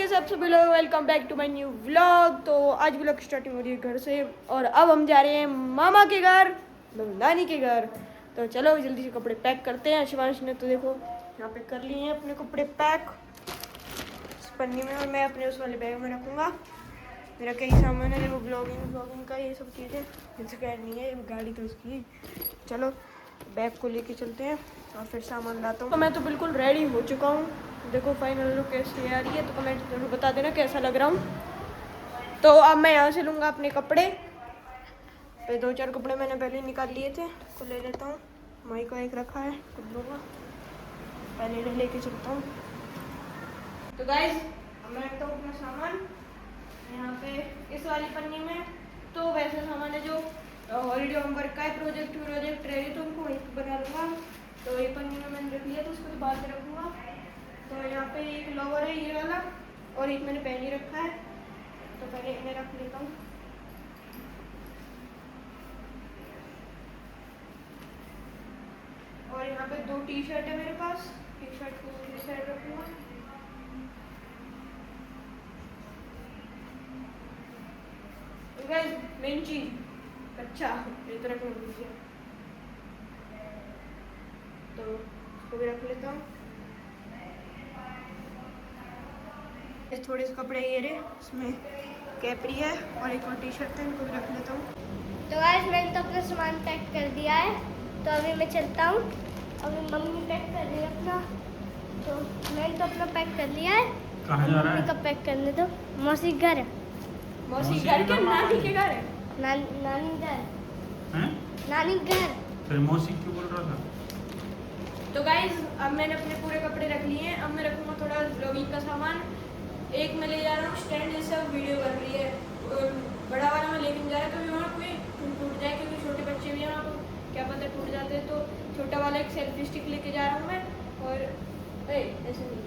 सब सभी लोग, welcome back to my new vlog. तो आज व्लॉग स्टार्टिंग हो रही है घर से और अब हम जा रहे हैं मामा के घर, नानी के घर। तो चलो जल्दी से कपड़े पैक करते हैं। शिवांश ने तो देखो यहाँ पे कर लिए हैं अपने कपड़े पैक इस पन्नी में, और मैं अपने उस वाले बैग में रखूँगा। मेरा कई सामान है, देखो ब्लॉगिंग का ये सब चीज़ें, इनसे कह नहीं है गाड़ी तो इसकी। चलो बैग को लेके चलते हैं और फिर सामान लाता हूँ। तो मैं तो बिल्कुल रेडी हो चुका हूँ, देखो फाइनल लुक कैसी आ रही है। तो कमेंट जरूर बता देना कैसा लग रहा हूँ। तो अब मैं यहाँ से लूँगा अपने कपड़े, पे 2-4 कपड़े मैंने पहले निकाल लिए थे, को ले लेता हूँ। माई का एक रखा है, कुछ लूँगा, पहले लेके चलता हूँ। तो गाइस अब मैं रखता हूँ अपना सामान यहाँ पे इस वाली पन्नी में। तो वैसे सामान है जो हॉलीडे होमवर्क का है, प्रोजेक्ट रहेगी तो उनको वहीं पर बना लूँगा। तो ये पन्नी में मैंने रख लिया, तो उसको तो बाद में रखूँगा। तो यहाँ पे एक लोवर है ये वाला, और एक मैंने पहन ही रखा है, तो पहले इन्हें रख लेता हूँ। और यहाँ पे 2 टी-शर्ट है मेरे पास, टी-शर्ट को इस साइड रखूँगा। मेन चीज अच्छा ये तो रख लीजिए, तो इसको भी रख लेता हूँ। थोड़े से कपड़े ये रहे, इसमें कैपरी है और एक और टी-शर्ट है, इनको भी रख लेता हूँ। तो गाइस मैंने तो अपना सामान पैक कर दिया है, तो अभी मैं चलता हूँ। अभी मम्मी पैक कर रही है अपना, तो मैंने तो अपना पैक कर लिया है। कहाँ जा रहा है? कब पैक करने दो, मौसी घर है। मौसी घर के नानी के घर है, नानी घर हैं? नानी घर। फिर मौसी क्यों बोल रहा था? तो गाइज अब मैंने अपने पूरे कपड़े रख लिए हैं। अब मैं रखूँगा थोड़ा ब्लॉगिंग का सामान। एक मैं ले जा रहा हूँ स्टैंड, जैसे अब वीडियो कर रही है, बड़ा वाला मैं लेकिन जा रहा है, कभी वहाँ कोई टूट जाए, क्योंकि छोटे बच्चे भी हैं वहाँ को क्या पता टूट जाते हैं। तो छोटा वाला एक सेल्फी स्टिक लेके जा रहा हूँ मैं, और ऐसे नहीं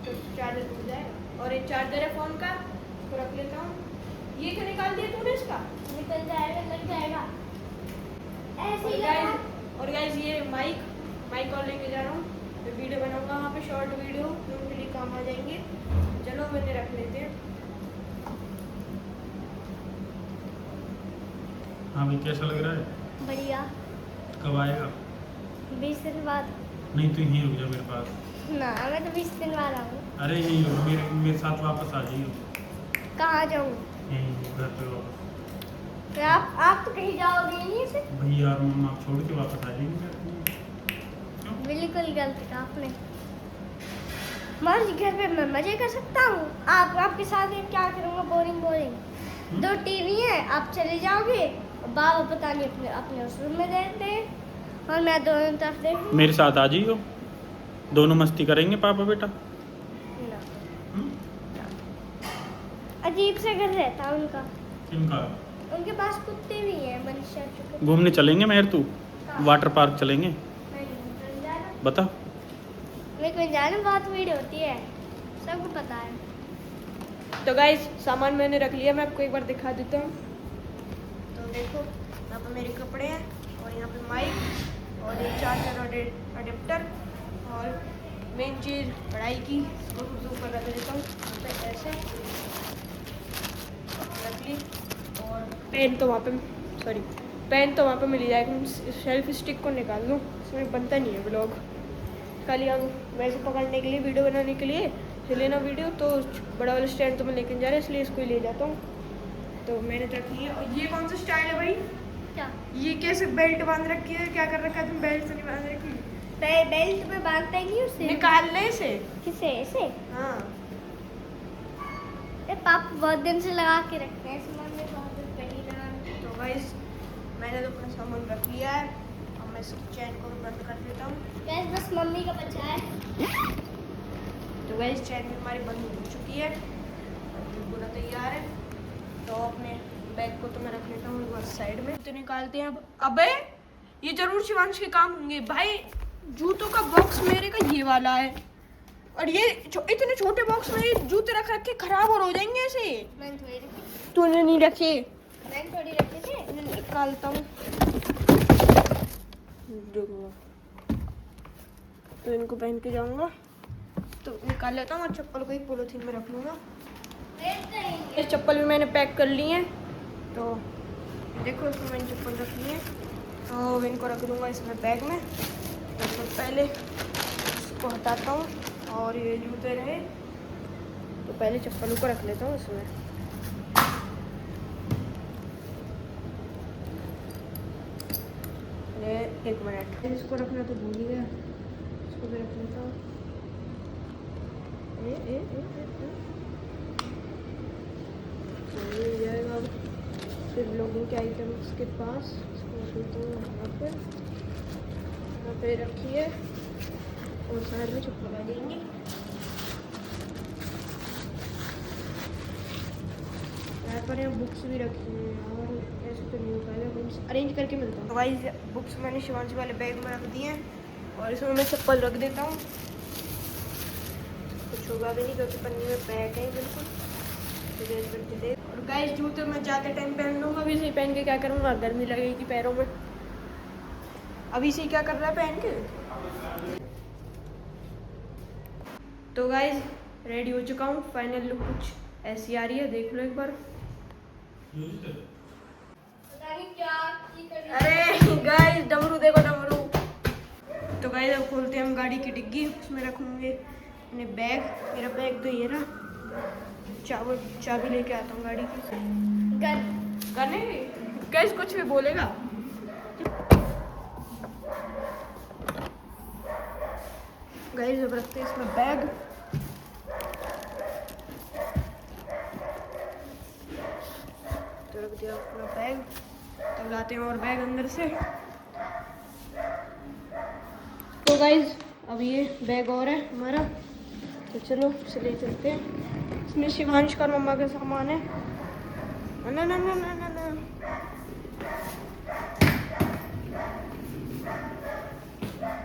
तो चार्जर टूट जाएगा। और एक चार्जर है फ़ोन का, उसको रख लेता हूँ। ये क्या निकाल दिया तूने इसका? निकल जाएगा, लग जाएगा ऐसे ही। और गाइज ये माइक और लेके जा रहा हूँ, मैं वीडियो बनाऊंगा वहाँ पे, शॉर्ट वीडियो जो उनके लिए काम आ जाएंगे। चलो मैंने रख लेते हैं। हाँ भाई, कैसा लग रहा है? बढ़िया। कब आएगा? 20 दिन बाद। नहीं, तू यहीं रुक जा मेरे पास। ना, मैं तो 20 दिन बाद आऊँ। अरे यहीं रुक, मेरे साथ वापस आ जाइए। कहाँ जाऊँ? यहीं घर पे वापस। तो आप तो कहीं जाओगे नहीं से? भैया और मम्मा आप छोड़ के वापस आ जाएंगे। बिल्कुल गलत कहा आपने। मौसी घर पे मैं मजे कर सकता हूँ, आपके साथ ये क्या करूँगा? बोरिंग। 2 टीवी है, आप चले जाओगे, बाबा पता नहीं अपने उस रूम में रहते हैं, और मैं दोनों तरफ देखूँ। मेरे साथ आ जाइयो, दोनों मस्ती करेंगे पापा बेटा। ना। हम्म? अजीब सा घर रहता है उनका। किनका? उनके पास कुत्ते भी हैं, मनीषा के कुत्ते। घूमने चलेंगे मेहर तू? कहाँ? वाटर पार्क चलेंगे? नहीं जाना। बता। मेरे को जाना बहुत भीड़ होती है, सबको पता है। तो गाइज सामान मैंने रख लिया, मैं आपको एक बार दिखा देता हूँ। तो देखो यहाँ पे मेरे कपड़े हैं, और यहाँ पे माइक और एक चार्जर और अडेप्टर, और मेन चीज़ पढ़ाई की, वो जूम कर रख देता हूँ यहाँ पे ऐसे रख ली। और पेन तो वहाँ पे मिल जाएगा, सेल्फी स्टिक को निकाल लूँ, इसमें बनता नहीं है ब्लॉग। खाली हम वैसे पकड़ने के लिए, वीडियो बनाने के लिए लेना वीडियो, तो बड़ा वाला स्टैंड तो मैं लेकर जा रहा है, इसलिए इसको ही ले जाता हूँ। तो मैंने रख लिया। और ये कौन सा स्टाइल है भाई? क्या? ये कैसे बेल्ट बांध रखी है? क्या कर रखा है तुम? बेल्ट तो नहीं बांध रखी। बेल्ट में बांधते नहीं उसे, निकालने से। किसे? ऐसे? हाँ पापा बहुत दिन से लगा के रखते हैं सामान में, बहुत दिन पहले लगा। तो गाइस मैंने तो अपना सामान रख लिया है, अब मैं इसकी चैन को भी बंद कर देता हूँ। गैस बस मम्मी का बचा है। तो गाइस चैन भी हमारी बंद हो चुकी है, पूरा तैयार है। तो अपने बैग को तो मैं रख लेता हूँ बस साइड में। तो निकालते हैं अब। अबे ये जरूर शिवांश के काम होंगे भाई। जूतों का बॉक्स मेरे का ये वाला है, और ये इतने छोटे बॉक्स में ये जूते रख रखे खराब और हो जाएंगे ऐसे। मैंने थोड़ी रखी। तूने नहीं रखे? मैंने थोड़ी रखे थे। निकालता हूँ, तो इनको पहन के जाऊंगा। तो निकाल लेता हूँ और चप्पल को एक पॉलीथीन में रख लूँगा। लेते हैं। ये चप्पल भी मैंने पैक कर ली है, तो देखो इसमें मैंने चप्पल रख ली है, तो इनको रख दूँगा इसमें बैग में। तो सबसे पहले इसको हटाता हूँ और ये जूते रहे, तो पहले चप्पलों को रख लेता हूँ इसमें। ये 1 मिनट, इसको रखना तो भूल ही गया, इसको भी रख लेता हूँ। तो ये जाएगा फिर लोगों के आइटम्स के पास, इसको रख लेता हूँ यहाँ पे रखिए और साइड में चप्पल आ जाएंगी। यहाँ पर यहाँ बुक्स भी रखी हैं और ऐसे तो नहीं हो पाएगा, बुक्स अरेंज करके मिलता हूँ। तो गाइस बुक्स मैंने शिवांशी वाले बैग में रख दिए हैं और इसमें मैं चप्पल रख देता हूँ। कुछ होगा भी नहीं क्योंकि पन्नी में पैक है बिल्कुल। और गाइस जूते मैं ज़्यादा टाइम पहन लूँगा, अभी से पहन के क्या करूँगा, गर्मी लगेगी पैरों में। अभी से क्या कर रहा है पहन के। तो गाइस रेडी हो चुका हूँ, फाइनल लुक कुछ ऐसी आ रही है, देख लो एक बार। पता नहीं क्या की कर रही है। अरे गाइस डमरू देखो डमरू। तो गाइस अब खोलते हैं हम गाड़ी की डिग्गी, उसमें रखूँगे अपने बैग। मेरा बैग तो ये रहा, चाबी लेके आता हूँ गाड़ी की। करने गाइस कुछ भी बोलेगा। गाइस अब रखते हैं इसमें बैग। तो रख दिया अपना बैग, तब लाते हैं और बैग अंदर से। तो गाइस अब ये बैग और है हमारा, तो चलो इसे ले चलते हैं। इसमें शिवांश का मम्मा का सामान है। ना ना ना ना ना ना,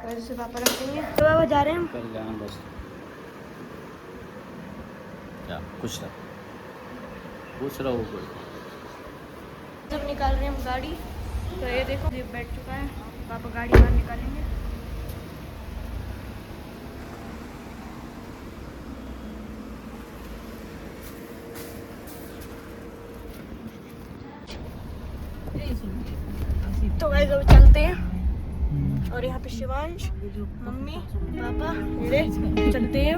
गाइस से पापा रख देंगे। तो पापा जा रहे हैं हम। कर जाना बस, क्या कुछ रहा पूछ रहा हूँ कोई। जब निकाल रहे हैं हम गाड़ी, तो ये देखो ये बैठ चुका है, पापा गाड़ी बाहर निकालेंगे। तो गाइस अब चलते हैं और यहाँ पे शिवांश, मम्मी, पापा, ये चलते हैं।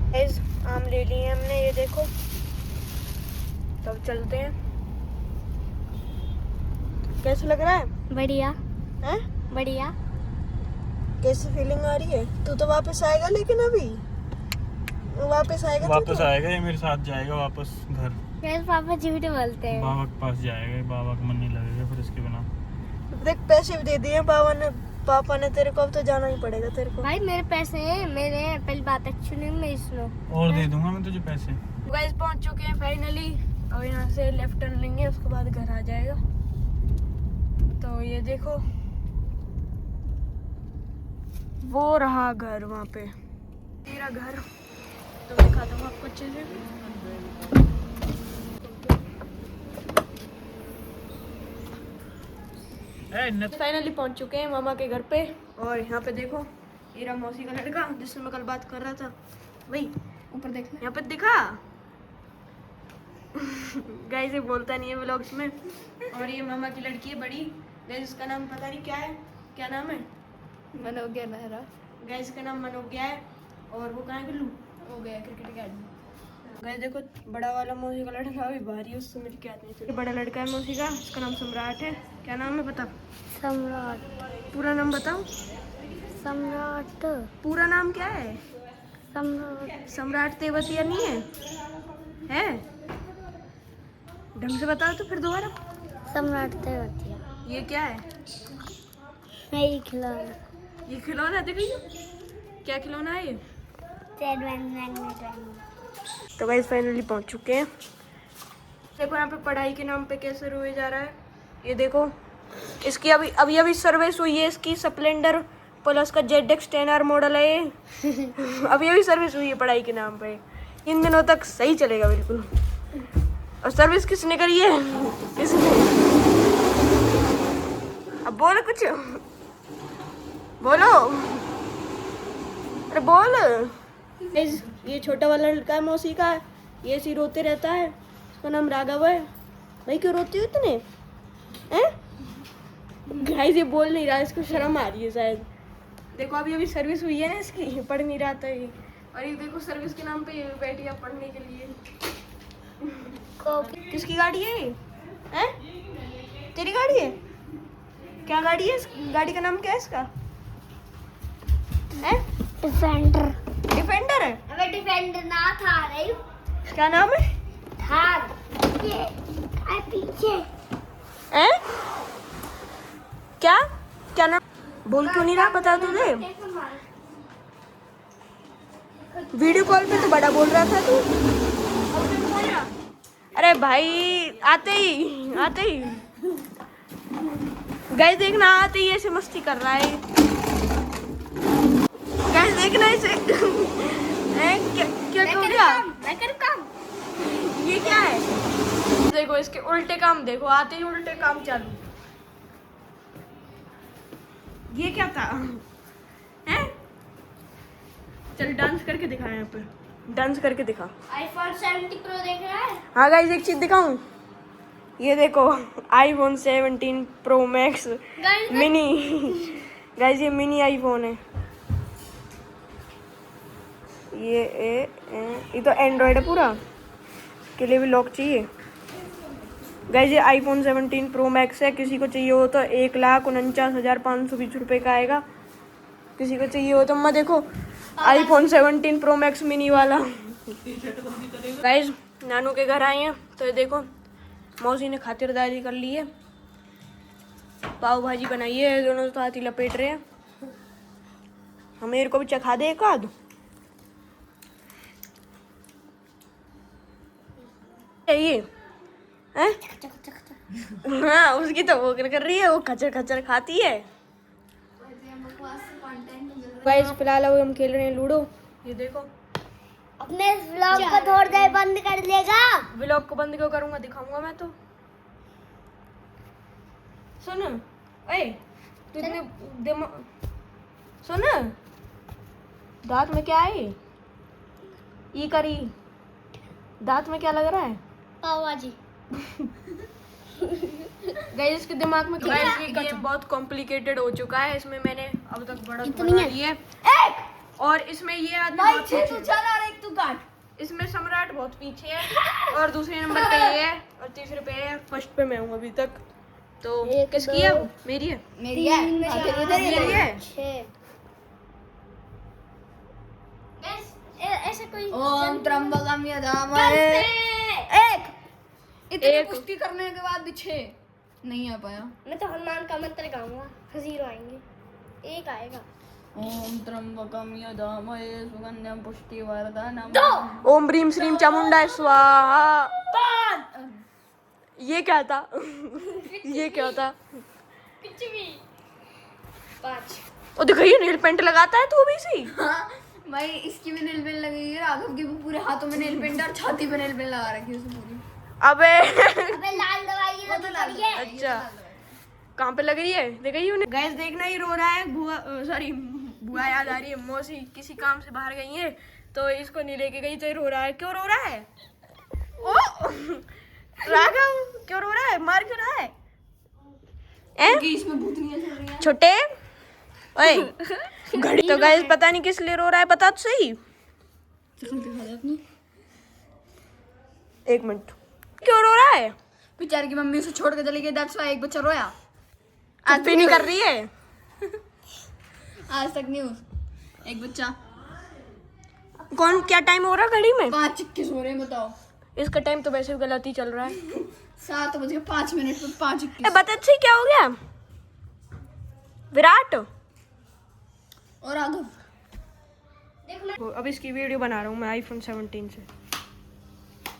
गाइस आम ले लिए हमने, ये देखो। तब चलते हैं। कैसा लग रहा है? बढ़िया हैं? बढ़िया। कैसी फीलिंग आ रही है? तू तो वापस आएगा, लेकिन अभी वापस आएगा। वापस आएगा, ये मेरे साथ जाएगा वापस घर। कैसे पापा झूठ बोलते हैं। बाबा के पास जाएगा, बाबा का मन नहीं लगेगा फिर इसके बिना। देख पैसे भी दे दिए पापा ने तेरे को, अब तो जाना ही पड़ेगा तेरे को। भाई मेरे पैसे हैं, मेरे हैं। पहली बात अच्छी नहीं, मेरी सुनो। और दे दूंगा मैं तुझे पैसे। गाइस पहुंच चुके हैं फाइनली। और यहाँ से लेफ्ट टर्न लेंगे, उसके बाद घर आ जाएगा। तो ये देखो वो रहा घर, वहाँ पे तेरा घर। तो दिखाता हूँ आपको अच्छे से। फाइनली पहुंच चुके हैं मामा के घर पे। और यहाँ पे देखो ये रहा मौसी का लड़का जिससे मैं कल बात कर रहा था। भाई ऊपर देख, यहाँ पे दिखा। गाइस ये बोलता नहीं है व्लॉग्स में। और ये मामा की लड़की है बड़ी। गाइस उसका नाम पता नहीं क्या है, क्या नाम है? मनोज्ञा मेहरा। गाइस का नाम मनोज्ञा है। और वो कहाँ है गुल्लू? हो गया क्रिकेट अकेडमी। गाइस देखो बड़ा वाला मौसी का लड़का अभी बाहर ही, उससे मेरी क्या नहीं। बड़ा लड़का है मौसी का, उसका नाम सम्राट है। क्या नाम है बता? सम्राट। पूरा नाम बताओ। सम्राट। पूरा नाम क्या है? सम्राट। सम्राट तेवतिया नहीं है? है? ढंग से बताओ तो फिर दोबारा। सम्राट तेवतिया। ये क्या है? नहीं खिलाना। ये खिलौना देखो, ये क्या खिलौना है ये? तो गाइस फाइनली पहुंच चुके हैं। देखो यहाँ पे पढ़ाई के नाम पे कैसे रोए जा रहा है। ये देखो इसकी अभी सर्विस हुई है, इसकी स्प्लेंडर प्लस का ZX 10R मॉडल है ये। अभी सर्विस हुई है पढ़ाई के नाम पे। इन दिनों तक सही चलेगा बिल्कुल। और सर्विस किसने करी है? किसने? अब बोलो कुछ, बोलो, अरे बोल। ये छोटा वाला लड़का है मौसी का, ये ऐसे रोते रहता है। इसका नाम राघव है। भाई क्यों रोती हो इतने? हैं? गाइस ये बोल नहीं रहा, इसको शर्म आ रही है शायद। देखो अभी सर्विस हुई है ना इसकी, पढ़ नहीं रहा था ये। और ये देखो सर्विस के नाम पे बैठी है पढ़ने के लिए। किसकी गाड़ी है ये? हैं? तेरी गाड़ी है? क्या गाड़ी है? गाड़ी का नाम क्या है इसका? हैं? डिफेंडर है? अबे डिफेंडर ना था रे। क्या नाम है? थार। ये आए पीछे। हैं? क्या क्या नाम? बोल क्यों नहीं रहा? बता तुझे। वीडियो कॉल पे तो बड़ा बोल रहा था तू। अरे भाई आते ही गाइस देखना, आते ही ऐसे मस्ती कर रहा है। गाइस देखना इसे। क्या हो गया? मैं करूँ काम। ये क्या है? देखो इसके उल्टे काम देखो, आते ही उल्टे काम चालू। ये क्या था? हैं? चल डांस करके दिखा यहाँ पे, डांस करके दिखा। iPhone 70 Pro देख रहा है? हाँ गाइस एक चीज दिखाऊं, ये देखो iPhone 17 Pro Max mini. Guys ये मिनी आईफोन है। ये तो एंड्रॉयड है पूरा, के लिए भी लॉक चाहिए। गाइस ये iPhone 17 Pro Max है। किसी को चाहिए हो तो 1,49,520 रुपये का आएगा। किसी को चाहिए हो तो मैं देखो iPhone 17 Pro Max मिनी वाला। गाइस नानू के घर आए हैं तो ये देखो मौसी ने खातिरदारी कर ली है, पाव भाजी बनाई है, दोनों साथ ही लपेट रहे हैं। हम मेरे को भी चखा दे एक आध। ये हैं? हाँ उसकी तो वो कर रही है, वो खचर खचर खाती है। गाइस फिलहाल अभी हम खेल रहे हैं लूडो। ये देखो अपने व्लॉग को थोड़ी देर बंद कर लेगा। व्लॉग को बंद क्यों करूंगा? दिखाऊंगा मैं तो। सुन ओए तू इतने सुन, दांत में क्या है? ई करी दांत में क्या लग रहा है? पाव भाजी। गाइस इसके दिमाग में क्या है? ये गेम बहुत कॉम्प्लिकेटेड हो चुका है। इसमें मैंने अब तक बड़ा बना ली है। और इसमें ये आदमी बहुत पीछे, इसमें सम्राट बहुत पीछे है, और दूसरे नंबर पे ये है, और तीसरे पे है, फर्स्ट पे मैं हूँ अभी तक। तो किसकी है वो? मेरी है। मेरी है। मेरी है। ऐसे कोई ओम त्र्यंबकम यजामहे। इतनी कुश्ती करने के बाद भी 6 नहीं आ पाया। मैं तो हनुमान का मंत्र गाऊंगा, 0 आएंगे, 1 आएगा। ओम त्र्यंबकम यजामहे सुगंधम पुष्टिवर्धनम। ओम ब्रीम श्रीम चामुंडा स्वाहा। ये क्या था? ये क्या था? कुछ भी। 5। ओ देखो ये नील पेंट लगाता है तू अभी से। हाँ भाई इसकी भी नेल पेंट लगी है, राघव की भी पूरे हाथों में नेल पेंट और छाती पे नेल पेंट लगा रखी है उसने पूरी। अबे अबे लाल दवाई ये तो लगी है। अच्छा कहाँ पे लग रही है? देखा ही उन्हें। गैस देखना ही रो रहा है। बुआ सॉरी बुआ याद आ रही है। मौसी किसी काम से बाहर गई है तो इसको नहीं लेके गई तो ये रो रहा है। क्यों रो रहा है? ओ राघव क्यों रो रहा है? मार क्यों रहा है? इसमें भूतनियां चल रही हैं। छोटे ओए घड़ी तो गाइस पता नहीं किस लिए रो रहा है, बता तो सही। एक मिनट क्यों रो रहा है? बेचारे की मम्मी उसे छोड़ के चली गई, दैट्स व्हाई एक बच्चा रोया। आज भी नहीं कर रही है। आज तक न्यूज़ एक बच्चा। कौन क्या टाइम हो रहा है घड़ी में? 5 चिक्के सो रहे हैं बताओ। इसका टाइम तो वैसे भी गलत ही चल रहा है। 7:05 पे 5 चिक्के। बता सही क्या हो गया? विराट और राघव देखो मैं अब इसकी वीडियो बना रहा हूँ मैं आईफोन 17 से।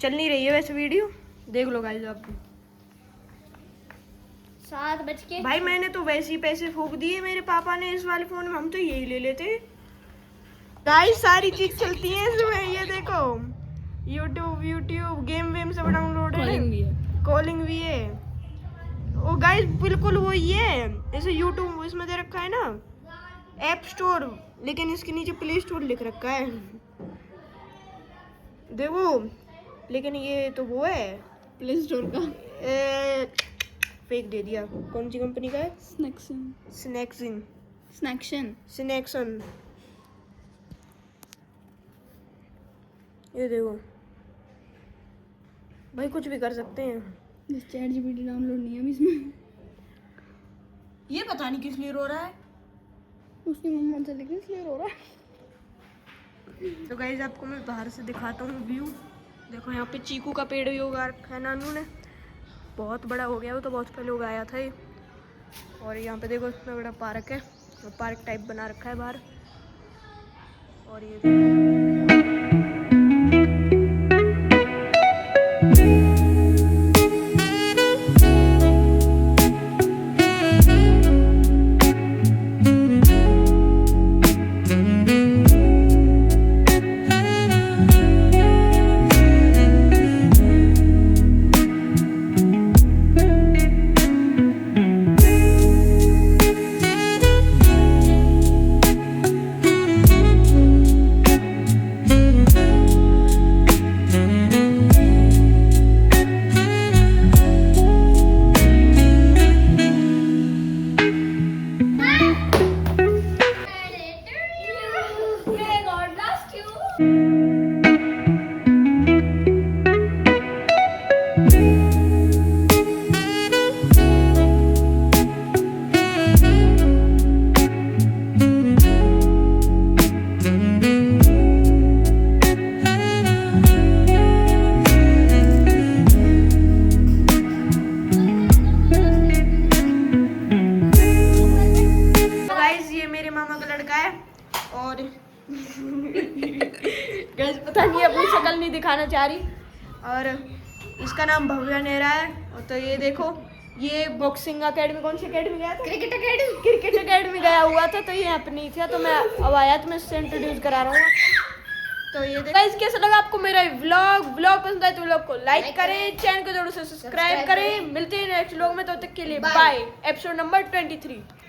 चल नहीं रही है वैसे वीडियो, देख लो गाइस आप। 7 भाई मैंने तो वैसे ही पैसे फूक दिए मेरे पापा ने इस वाले फोन में, हम तो यही ले लेते। गाइस सारी चीज चलती है इसमें, ये देखो यूट्यूब गेम वेम सब डाउनलोड है, कॉलिंग भी है। ओ गाइस बिल्कुल वही है जैसे यूट्यूब इसमें दे रखा है ना ऐप स्टोर, लेकिन इसके नीचे प्ले स्टोर लिख रखा है देखो। लेकिन ये तो वो है प्ले स्टोर का फेक दे दिया। कौन सी कंपनी का है? स्नैक्सन। ये देखो भाई कुछ भी कर सकते हैं। चैट जीपीटी डाउनलोड नहीं है अभी इसमें। ये पता नहीं किस लिए रो रहा है। उसकी मम्मा से लेकिन इसलिए रो रहा है। तो गाइस आपको मैं बाहर से दिखाता हूँ व्यू। देखो यहाँ पे चीकू का पेड़ भी उगा रखा है नानू ने, बहुत बड़ा हो गया वो तो बहुत पहले उगाया था ये। और यहाँ पे देखो इतना बड़ा पार्क है, पार्क टाइप बना रखा है बाहर। और ये मामा का लड़का है और गैस पता नहीं अपनी शक्ल नहीं दिखाना चाह रही। और इसका नाम भव्या नेहरा है। और तो ये देखो ये बॉक्सिंग अकेडमी, कौन सी अकेडमी गया था? क्रिकेट अकेडमी गया हुआ था, तो ये अपनी थी तो मैं अब आया तो मैं इससे इंट्रोड्यूस करा रहा हूँ। तो ये देखो गाइस कैसा लगा आपको मेरा व्लॉग पसंद आए तो व्लॉग को लाइक करें, चैनल को जरूर से सब्सक्राइब करें। मिलते हैं नेक्स्ट व्लॉग में, तब तक के लिए बाय। Episode number 23।